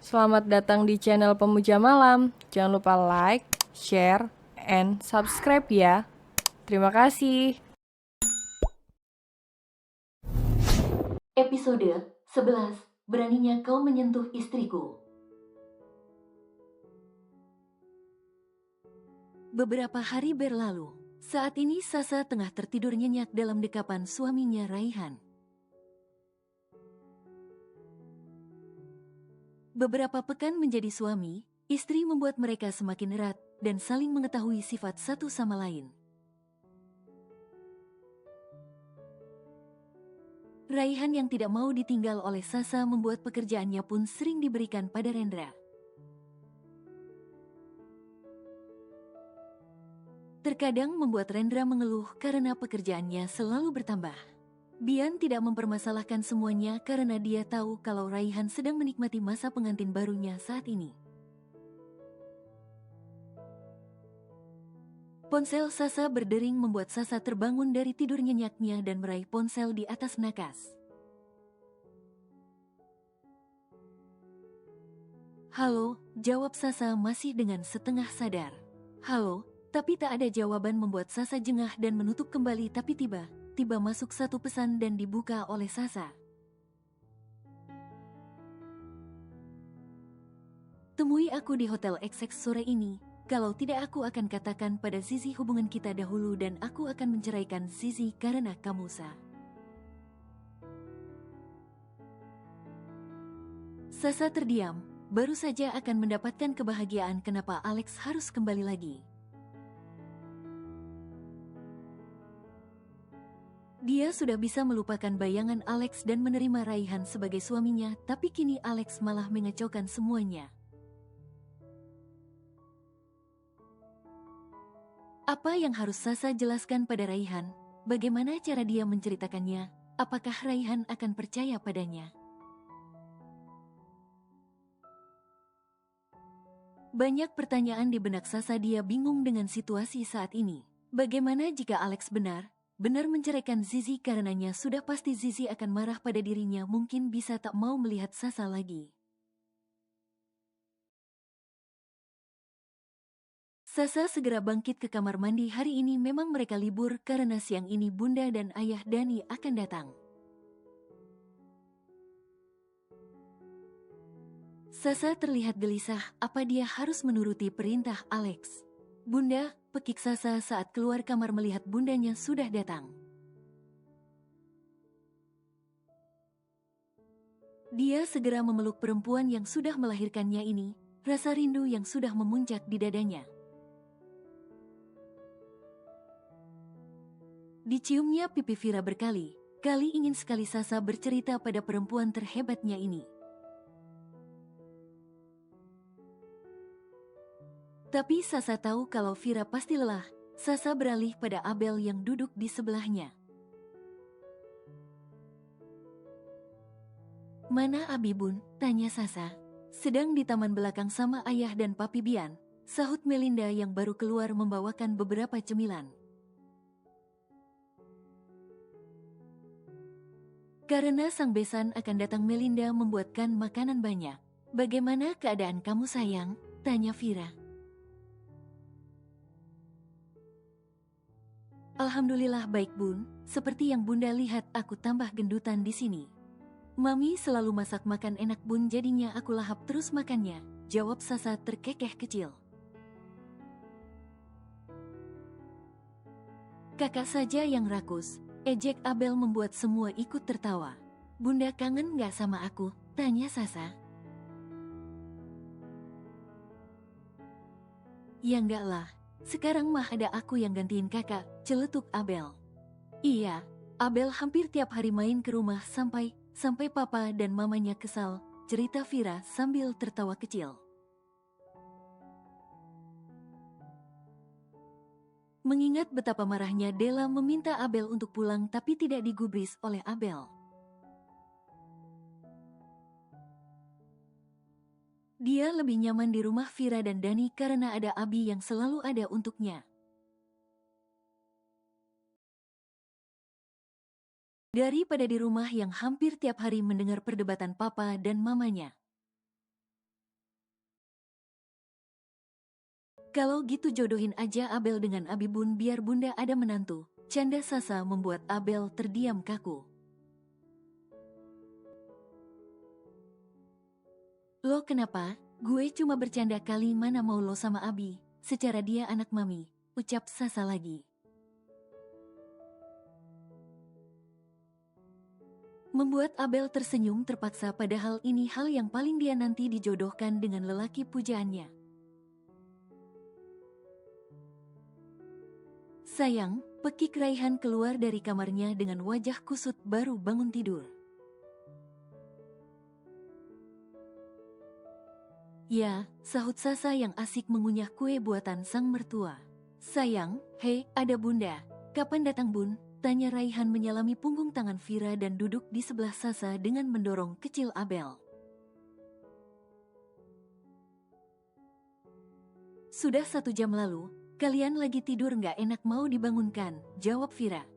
Selamat datang di channel Pemuja Malam. Jangan lupa like, share, and subscribe ya. Terima kasih. Episode 11. Beraninya kau menyentuh istriku. Beberapa hari berlalu. Saat ini Sasa tengah tertidur nyenyak dalam dekapan suaminya Raihan. Beberapa pekan menjadi suami, istri membuat mereka semakin erat dan saling mengetahui sifat satu sama lain. Raihan yang tidak mau ditinggal oleh Sasa membuat pekerjaannya pun sering diberikan pada Rendra. Terkadang membuat Rendra mengeluh karena pekerjaannya selalu bertambah. Bian tidak mempermasalahkan semuanya karena dia tahu kalau Raihan sedang menikmati masa pengantin barunya saat ini. Ponsel Sasa berdering membuat Sasa terbangun dari tidur nyenyaknya dan meraih ponsel di atas nakas. Halo, jawab Sasa masih dengan setengah sadar. Halo, tapi tak ada jawaban membuat Sasa jengah dan menutup kembali tapi tiba masuk satu pesan dan dibuka oleh Sasa. Temui aku di Hotel XX sore ini. Kalau tidak aku akan katakan pada Zizi hubungan kita dahulu dan aku akan menceraikan Zizi karena kamu Sa. Sasa terdiam, baru saja akan mendapatkan kebahagiaan kenapa Alex harus kembali lagi. Dia sudah bisa melupakan bayangan Alex dan menerima Raihan sebagai suaminya, tapi kini Alex malah mengacaukan semuanya. Apa yang harus Sasa jelaskan pada Raihan? Bagaimana cara dia menceritakannya? Apakah Raihan akan percaya padanya? Banyak pertanyaan di benak Sasa, dia bingung dengan situasi saat ini. Bagaimana jika Alex benar menceraikan Zizi karenanya sudah pasti Zizi akan marah pada dirinya, mungkin bisa tak mau melihat Sasa lagi. Sasa segera bangkit ke kamar mandi. Hari ini memang mereka libur karena siang ini Bunda dan Ayah Dani akan datang. Sasa terlihat gelisah, apa dia harus menuruti perintah Alex? Bunda, pekik Sasa saat keluar kamar melihat bundanya sudah datang. Dia segera memeluk perempuan yang sudah melahirkannya ini, rasa rindu yang sudah memuncak di dadanya. Diciumnya pipi Vira berkali-kali, ingin sekali Sasa bercerita pada perempuan terhebatnya ini. Tapi Sasa tahu kalau Vira pasti lelah. Sasa beralih pada Abel yang duduk di sebelahnya. Mana Abi Bun? Tanya Sasa. Sedang di taman belakang sama ayah dan papi Bian, sahut Melinda yang baru keluar membawakan beberapa cemilan. Karena sang besan akan datang, Melinda membuatkan makanan banyak. Bagaimana keadaan kamu sayang? Tanya Vira. Alhamdulillah baik Bun, seperti yang Bunda lihat aku tambah gendutan di sini. Mami selalu masak makan enak Bun, jadinya aku lahap terus makannya, jawab Sasa terkekeh kecil. Kakak saja yang rakus, ejek Abel membuat semua ikut tertawa. Bunda kangen gak sama aku? Tanya Sasa. Ya enggak lah, sekarang mah ada aku yang gantiin kakak, celetuk Abel. Iya, Abel hampir tiap hari main ke rumah sampai papa dan mamanya kesal, cerita Vira sambil tertawa kecil. Mengingat betapa marahnya Della meminta Abel untuk pulang tapi tidak digubris oleh Abel. Dia lebih nyaman di rumah Vira dan Dani karena ada Abi yang selalu ada untuknya. Daripada di rumah yang hampir tiap hari mendengar perdebatan papa dan mamanya. Kalau gitu jodohin aja Abel dengan Abi Bun biar bunda ada menantu. Canda Sasa membuat Abel terdiam kaku. Lo kenapa? Gue cuma bercanda kali, mana mau lo sama Abi. Secara dia anak mami, ucap Sasa lagi. Membuat Abel tersenyum terpaksa, padahal ini hal yang paling dia nanti dijodohkan dengan lelaki pujaannya. Sayang, pekik Raihan keluar dari kamarnya dengan wajah kusut baru bangun tidur. Ya, sahut Sasa yang asik mengunyah kue buatan sang mertua. Sayang, hei, ada bunda. Kapan datang bun? Tanya Raihan menyalami punggung tangan Vira dan duduk di sebelah Sasa dengan mendorong kecil Abel. Sudah 1 jam lalu, kalian lagi tidur nggak enak mau dibangunkan, jawab Vira.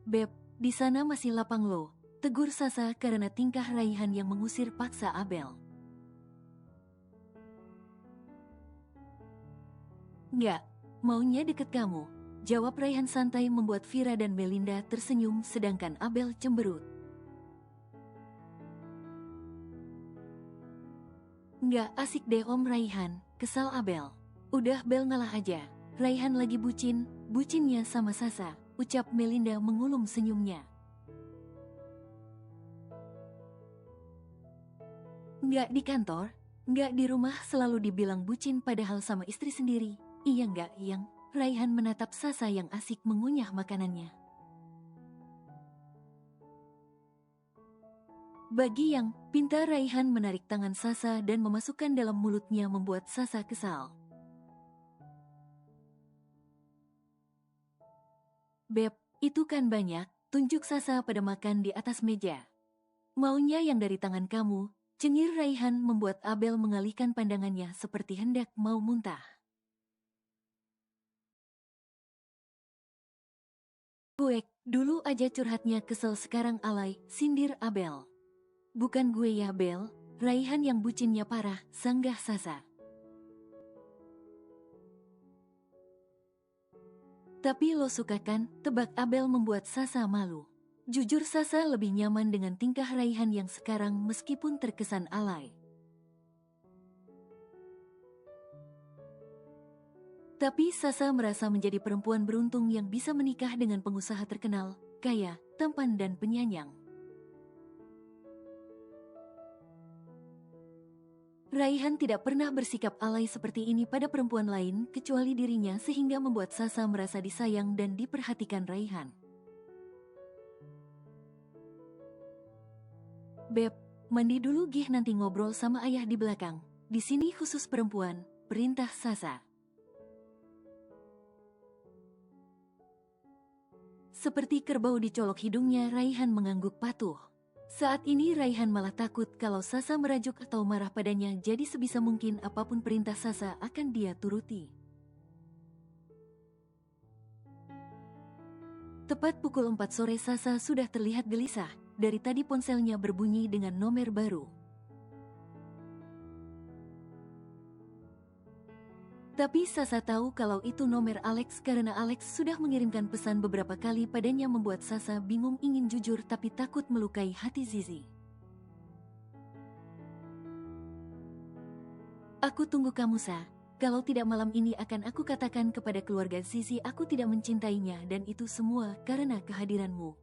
Beb, di sana masih lapang loh, tegur Sasa karena tingkah Raihan yang mengusir paksa Abel. Nggak, maunya deket kamu, jawab Raihan santai membuat Vira dan Melinda tersenyum sedangkan Abel cemberut. Nggak asik deh Om Raihan, kesal Abel. Udah Bel ngalah aja, Raihan lagi bucinnya sama Sasa, ucap Melinda mengulum senyumnya. Nggak di kantor, nggak di rumah selalu dibilang bucin padahal sama istri sendiri. Iya nggak yang, Raihan menatap Sasa yang asik mengunyah makanannya. Bagi yang, pintar Raihan menarik tangan Sasa dan memasukkan dalam mulutnya membuat Sasa kesal. Beb, itu kan banyak, tunjuk Sasa pada makan di atas meja. Maunya yang dari tangan kamu, cengir Raihan membuat Abel mengalihkan pandangannya seperti hendak mau muntah. Kuek, dulu aja curhatnya kesel sekarang alay, sindir Abel. Bukan gue ya Bel, Raihan yang bucinnya parah, sanggah Sasa. Tapi lo suka kan, tebak Abel membuat Sasa malu. Jujur Sasa lebih nyaman dengan tingkah Raihan yang sekarang meskipun terkesan alay. Tapi Sasa merasa menjadi perempuan beruntung yang bisa menikah dengan pengusaha terkenal, kaya, tampan dan penyayang. Raihan tidak pernah bersikap alay seperti ini pada perempuan lain kecuali dirinya sehingga membuat Sasa merasa disayang dan diperhatikan Raihan. Beb, mandi dulu gih nanti ngobrol sama ayah di belakang. Di sini khusus perempuan, perintah Sasa. Seperti kerbau dicolok hidungnya, Raihan mengangguk patuh. Saat ini Raihan malah takut kalau Sasa merajuk atau marah padanya, jadi sebisa mungkin apapun perintah Sasa akan dia turuti. Tepat pukul 4 sore Sasa sudah terlihat gelisah, dari tadi ponselnya berbunyi dengan nomor baru. Tapi Sasa tahu kalau itu nomor Alex karena Alex sudah mengirimkan pesan beberapa kali padanya membuat Sasa bingung, ingin jujur tapi takut melukai hati Zizi. Aku tunggu kamu Sa, kalau tidak malam ini akan aku katakan kepada keluarga Zizi aku tidak mencintainya dan itu semua karena kehadiranmu.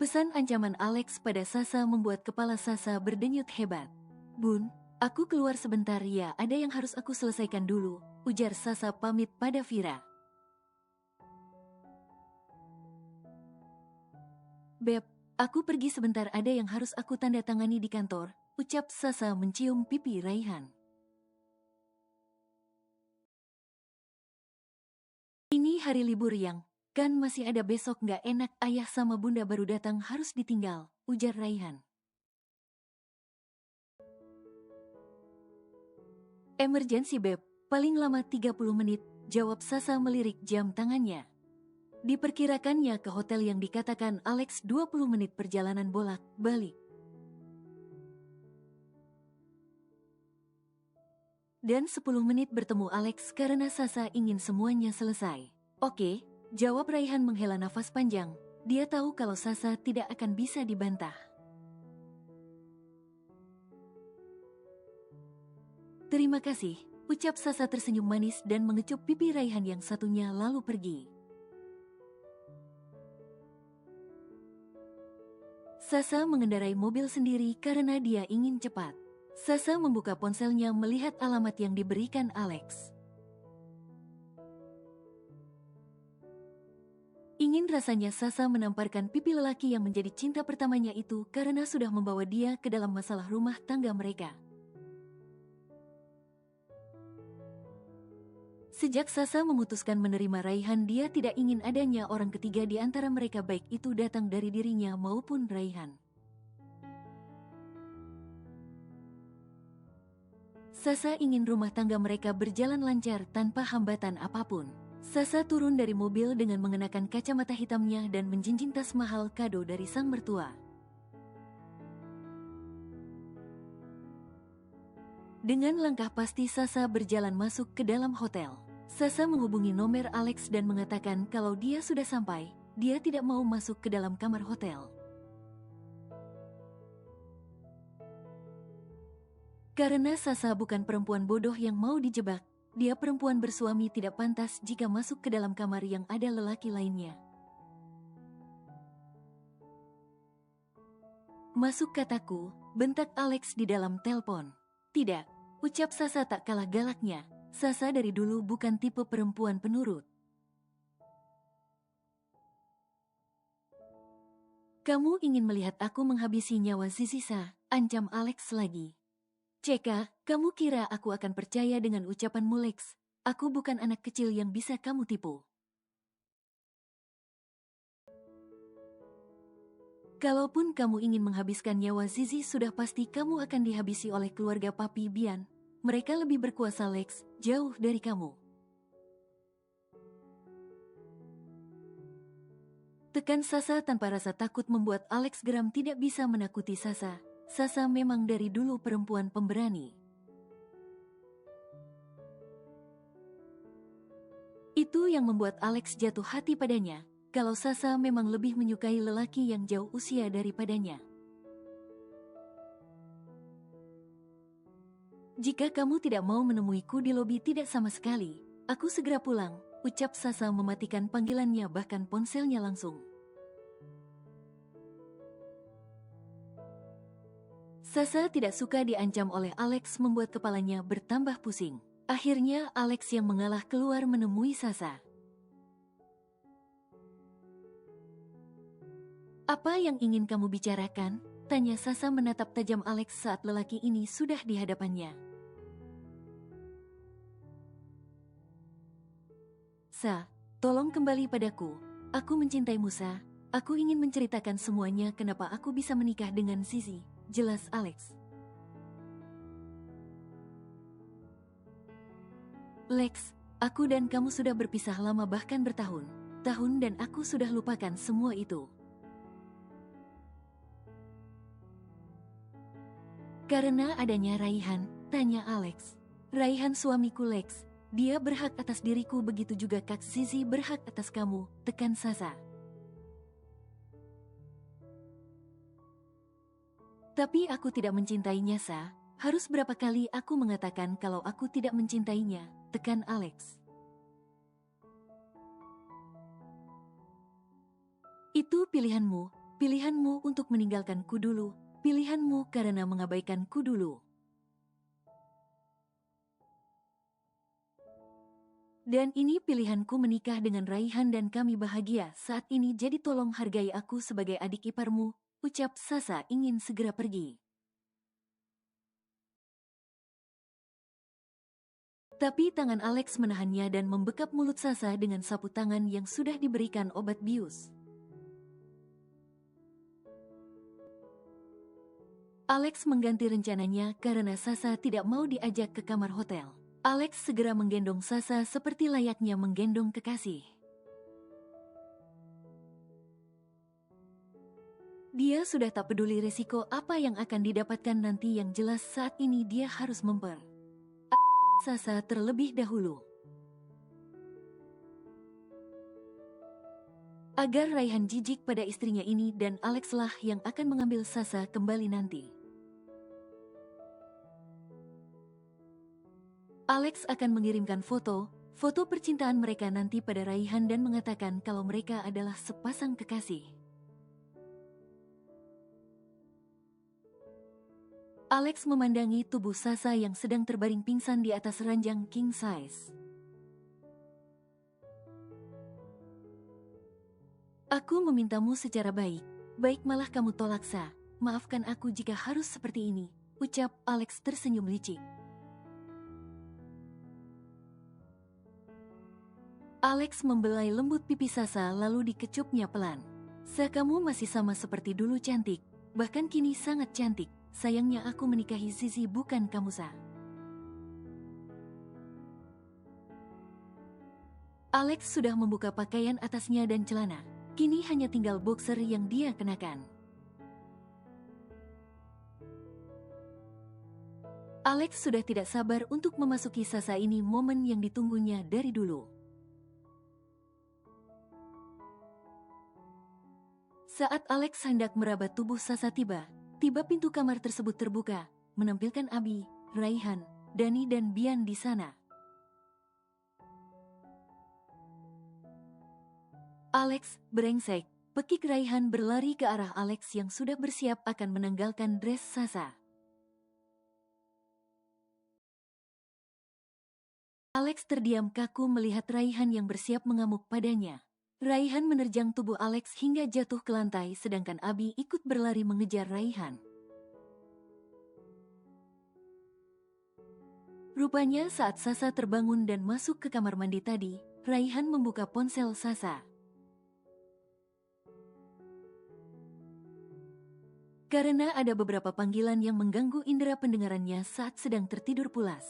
Pesan ancaman Alex pada Sasa membuat kepala Sasa berdenyut hebat. Bun, aku keluar sebentar ya, ada yang harus aku selesaikan dulu, ujar Sasa pamit pada Vira. Beb, aku pergi sebentar, ada yang harus aku tanda tangani di kantor, ucap Sasa mencium pipi Raihan. Ini hari libur yang, kan masih ada besok, nggak enak ayah sama bunda baru datang harus ditinggal, ujar Raihan. Emergensi Beb, paling lama 30 menit, jawab Sasa melirik jam tangannya. Diperkirakannya ke hotel yang dikatakan Alex 20 menit perjalanan bolak-balik. Dan 10 menit bertemu Alex karena Sasa ingin semuanya selesai. Oke, jawab Raihan menghela nafas panjang. Dia tahu kalau Sasa tidak akan bisa dibantah. Terima kasih, ucap Sasa tersenyum manis dan mengecup pipi Raihan yang satunya lalu pergi. Sasa mengendarai mobil sendiri karena dia ingin cepat. Sasa membuka ponselnya melihat alamat yang diberikan Alex. Ingin rasanya Sasa menamparkan pipi lelaki yang menjadi cinta pertamanya itu karena sudah membawa dia ke dalam masalah rumah tangga mereka. Sejak Sasa memutuskan menerima Raihan, dia tidak ingin adanya orang ketiga di antara mereka, baik itu datang dari dirinya maupun Raihan. Sasa ingin rumah tangga mereka berjalan lancar tanpa hambatan apapun. Sasa turun dari mobil dengan mengenakan kacamata hitamnya dan menjinjing tas mahal kado dari sang mertua. Dengan langkah pasti Sasa berjalan masuk ke dalam hotel. Sasa menghubungi nomor Alex dan mengatakan kalau dia sudah sampai, dia tidak mau masuk ke dalam kamar hotel. Karena Sasa bukan perempuan bodoh yang mau dijebak, dia perempuan bersuami tidak pantas jika masuk ke dalam kamar yang ada lelaki lainnya. Masuk kataku, bentak Alex di dalam telepon. Tidak, ucap Sasa tak kalah galaknya. Sasa dari dulu bukan tipe perempuan penurut. Kamu ingin melihat aku menghabisi nyawa si Sisa, ancam Alex lagi. Ceka, kamu kira aku akan percaya dengan ucapanmu Lex? Aku bukan anak kecil yang bisa kamu tipu. Kalaupun kamu ingin menghabiskan nyawa Zizi, sudah pasti kamu akan dihabisi oleh keluarga Papi Bian. Mereka lebih berkuasa Lex, jauh dari kamu. Tekan Sasa tanpa rasa takut membuat Alex geram. Tidak bisa menakuti Sasa. Sasa memang dari dulu perempuan pemberani. Itu yang membuat Alex jatuh hati padanya, kalau Sasa memang lebih menyukai lelaki yang jauh usia daripadanya. Jika kamu tidak mau menemuiku di lobi, tidak sama sekali. Aku segera pulang, ucap Sasa mematikan panggilannya, bahkan ponselnya langsung. Sasa tidak suka diancam oleh Alex, membuat kepalanya bertambah pusing. Akhirnya Alex yang mengalah keluar menemui Sasa. Apa yang ingin kamu bicarakan? Tanya Sasa menatap tajam Alex saat lelaki ini sudah di hadapannya. Sa, tolong kembali padaku. Aku mencintaimu Sa. Aku ingin menceritakan semuanya kenapa aku bisa menikah dengan Zizi. Jelas Alex. Lex, aku dan kamu sudah berpisah lama, bahkan bertahun-tahun, dan aku sudah lupakan semua itu. Karena adanya Raihan, tanya Alex. Raihan suamiku Lex, dia berhak atas diriku, begitu juga Kak Zizi berhak atas kamu, tekan Sasa. Tapi aku tidak mencintainya Sa. Harus berapa kali aku mengatakan kalau aku tidak mencintainya, tekan Alex. Itu pilihanmu untuk meninggalkanku dulu, pilihanmu karena mengabaikanku dulu. Dan ini pilihanku menikah dengan Raihan dan kami bahagia saat ini, jadi tolong hargai aku sebagai adik iparmu, ucap Sasa ingin segera pergi. Tapi tangan Alex menahannya dan membekap mulut Sasa dengan sapu tangan yang sudah diberikan obat bius. Alex mengganti rencananya karena Sasa tidak mau diajak ke kamar hotel. Alex segera menggendong Sasa seperti layaknya menggendong kekasih. Dia sudah tak peduli resiko apa yang akan didapatkan nanti, yang jelas saat ini dia harus Sasa terlebih dahulu. Agar Raihan jijik pada istrinya ini, dan Alex lah yang akan mengambil Sasa kembali nanti. Alex akan mengirimkan foto percintaan mereka nanti pada Raihan dan mengatakan kalau mereka adalah sepasang kekasih. Alex memandangi tubuh Sasa yang sedang terbaring pingsan di atas ranjang king size. Aku memintamu secara baik malah kamu tolak, Sa. Maafkan aku jika harus seperti ini, ucap Alex tersenyum licik. Alex membelai lembut pipi Sasa lalu dikecupnya pelan. Sa, kamu masih sama seperti dulu cantik, bahkan kini sangat cantik. Sayangnya aku menikahi Zizi, bukan kamu, Sa. Alex sudah membuka pakaian atasnya dan celana. Kini hanya tinggal boxer yang dia kenakan. Alex sudah tidak sabar untuk memasuki Sasa, ini momen yang ditunggunya dari dulu. Saat Alex hendak meraba tubuh Sasa, tiba pintu kamar tersebut terbuka, menampilkan Abi, Raihan, Dani dan Bian di sana. Alex, brengsek, pekik Raihan berlari ke arah Alex yang sudah bersiap akan menanggalkan dress Sasa. Alex terdiam kaku melihat Raihan yang bersiap mengamuk padanya. Raihan menerjang tubuh Alex hingga jatuh ke lantai, sedangkan Abi ikut berlari mengejar Raihan. Rupanya saat Sasa terbangun dan masuk ke kamar mandi tadi, Raihan membuka ponsel Sasa. Karena ada beberapa panggilan yang mengganggu indera pendengarannya saat sedang tertidur pulas.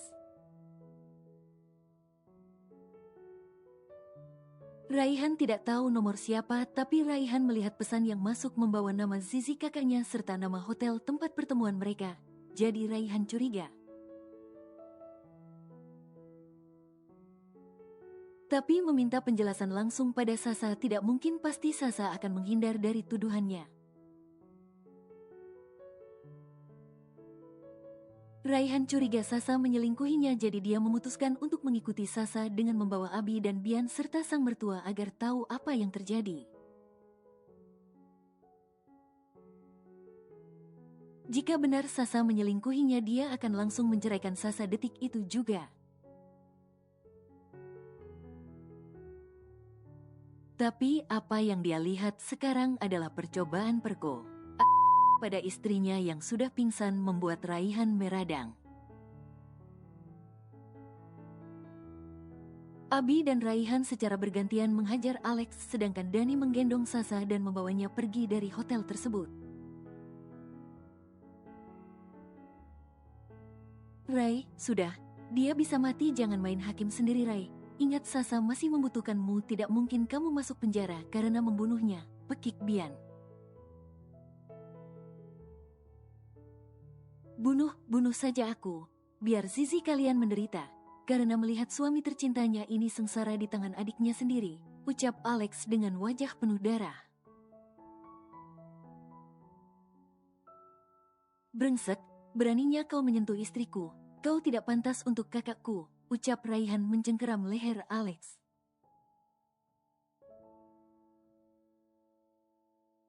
Raihan tidak tahu nomor siapa, tapi Raihan melihat pesan yang masuk membawa nama Zizi kakaknya serta nama hotel tempat pertemuan mereka. Jadi Raihan curiga. Tapi meminta penjelasan langsung pada Sasa tidak mungkin, pasti Sasa akan menghindar dari tuduhannya. Raihan curiga Sasa menyelingkuhinya, jadi dia memutuskan untuk mengikuti Sasa dengan membawa Abi dan Bian serta sang mertua agar tahu apa yang terjadi. Jika benar Sasa menyelingkuhinya, dia akan langsung menceraikan Sasa detik itu juga. Tapi apa yang dia lihat sekarang adalah percobaan perko pada istrinya yang sudah pingsan membuat Raihan meradang. Abi dan Raihan secara bergantian menghajar Alex, sedangkan Dani menggendong Sasa dan membawanya pergi dari hotel tersebut. Rai, sudah, dia bisa mati, jangan main hakim sendiri, Rai. Ingat, Sasa masih membutuhkanmu, tidak mungkin kamu masuk penjara karena membunuhnya, pekik Bian. Bunuh saja aku, biar Zizi kalian menderita, karena melihat suami tercintanya ini sengsara di tangan adiknya sendiri, ucap Alex dengan wajah penuh darah. Brengsek, beraninya kau menyentuh istriku, kau tidak pantas untuk kakakku, ucap Raihan mencengkeram leher Alex.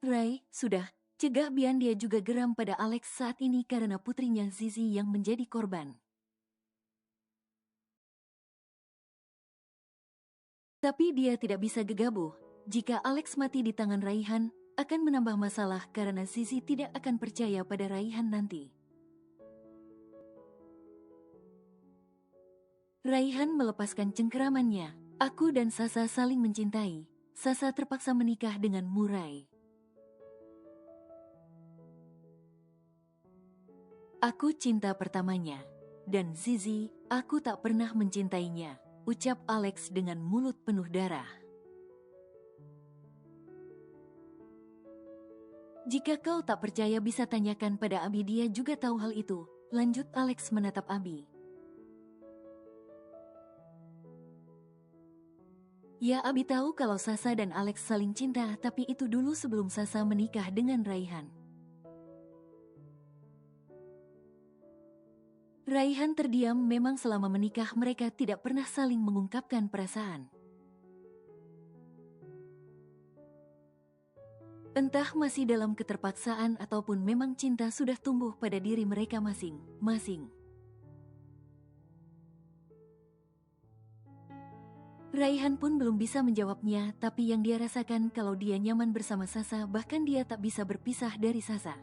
Rai, sudah. Cegah Bian, dia juga geram pada Alex saat ini karena putrinya Zizi yang menjadi korban. Tapi dia tidak bisa gegabah. Jika Alex mati di tangan Raihan, akan menambah masalah karena Zizi tidak akan percaya pada Raihan nanti. Raihan melepaskan cengkeramannya. Aku dan Sasa saling mencintai. Sasa terpaksa menikah dengan Murai. Aku cinta pertamanya, dan Zizi, aku tak pernah mencintainya, ucap Alex dengan mulut penuh darah. Jika kau tak percaya bisa tanyakan pada Abi, dia juga tahu hal itu. Lanjut Alex menatap Abi. Ya, Abi tahu kalau Sasa dan Alex saling cinta, tapi itu dulu sebelum Sasa menikah dengan Raihan. Raihan terdiam, memang selama menikah mereka tidak pernah saling mengungkapkan perasaan. Entah masih dalam keterpaksaan ataupun memang cinta sudah tumbuh pada diri mereka masing-masing. Raihan pun belum bisa menjawabnya, tapi yang dia rasakan kalau dia nyaman bersama Sasa, bahkan dia tak bisa berpisah dari Sasa.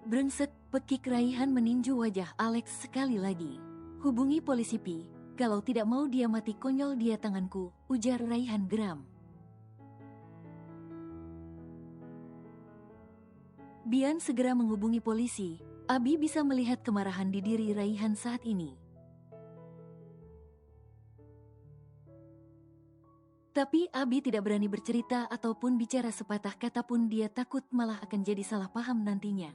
Brengsek, pekik Raihan meninju wajah Alex sekali lagi. Hubungi polisi Pi, kalau tidak mau dia mati konyol dia tanganku, ujar Raihan geram. Bian segera menghubungi polisi. Abi bisa melihat kemarahan di diri Raihan saat ini. Tapi Abi tidak berani bercerita ataupun bicara sepatah kata pun, dia takut malah akan jadi salah paham nantinya.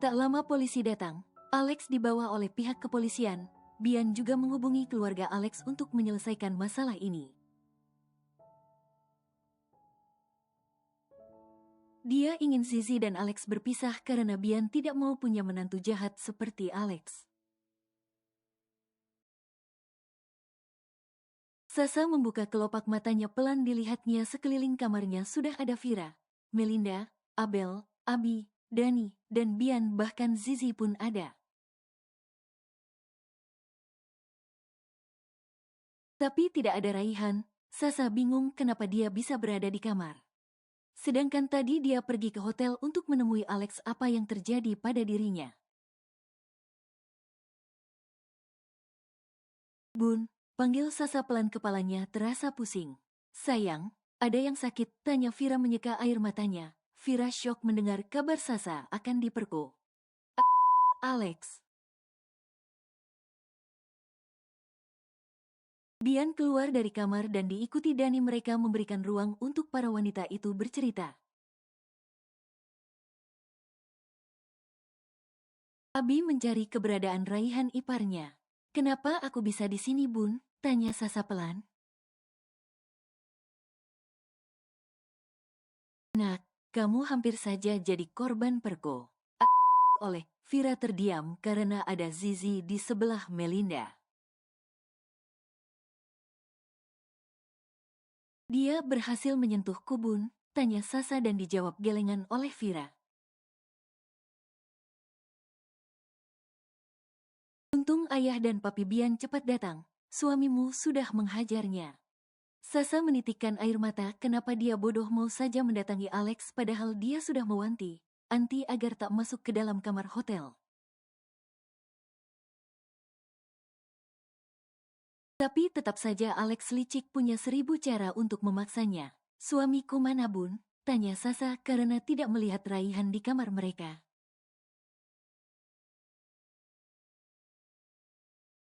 Tak lama polisi datang, Alex dibawa oleh pihak kepolisian. Bian juga menghubungi keluarga Alex untuk menyelesaikan masalah ini. Dia ingin Zizi dan Alex berpisah karena Bian tidak mau punya menantu jahat seperti Alex. Sasa membuka kelopak matanya pelan, dilihatnya sekeliling kamarnya sudah ada Vira, Melinda, Abel, Abi, Dani, dan Bian, bahkan Zizi pun ada. Tapi tidak ada Raihan. Sasa bingung kenapa dia bisa berada di kamar. Sedangkan tadi dia pergi ke hotel untuk menemui Alex. Apa yang terjadi pada dirinya? Bun, panggil Sasa pelan, kepalanya terasa pusing. Sayang, ada yang sakit? Tanya Vira menyeka air matanya. Vira syok mendengar kabar Sasa akan diperkosa. Alex. Bian keluar dari kamar dan diikuti Dani. Mereka memberikan ruang untuk para wanita itu bercerita. Abi mencari keberadaan Raihan, iparnya. Kenapa aku bisa di sini, Bun? Tanya Sasa pelan. Nak, kamu hampir saja jadi korban perko. Oleh Vira terdiam karena ada Zizi di sebelah Melinda. Dia berhasil menyentuhku, Bun? Tanya Sasa dan dijawab gelengan oleh Vira. Untung ayah dan papi Bian cepat datang. Suamimu sudah menghajarnya. Sasa menitikkan air mata. Kenapa dia bodoh mau saja mendatangi Alex padahal dia sudah mewanti-wanti agar tak masuk ke dalam kamar hotel. Tapi tetap saja Alex licik, punya 1000 cara untuk memaksanya. Suamiku mana, Bun? Tanya Sasa karena tidak melihat Raihan di kamar mereka.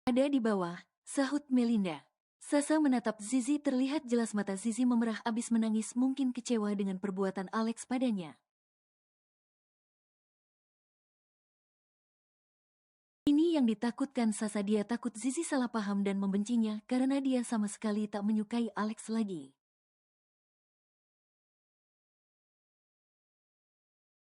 Ada di bawah, sahut Melinda. Sasa menatap Zizi, terlihat jelas mata Zizi memerah abis menangis, mungkin kecewa dengan perbuatan Alex padanya. Ini yang ditakutkan Sasa, dia takut Zizi salah paham dan membencinya karena dia sama sekali tak menyukai Alex lagi.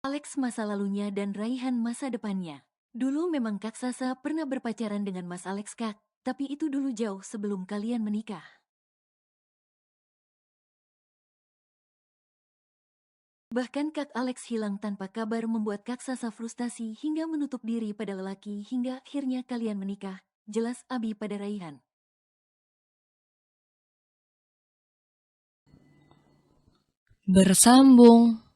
Alex masa lalunya dan Raihan masa depannya. Dulu memang Kak Sasa pernah berpacaran dengan Mas Alex, Kak, tapi itu dulu jauh sebelum kalian menikah. Bahkan Kak Alex hilang tanpa kabar membuat Kak Sasa frustasi hingga menutup diri pada lelaki hingga akhirnya kalian menikah. Jelas Abi pada Raihan. Bersambung.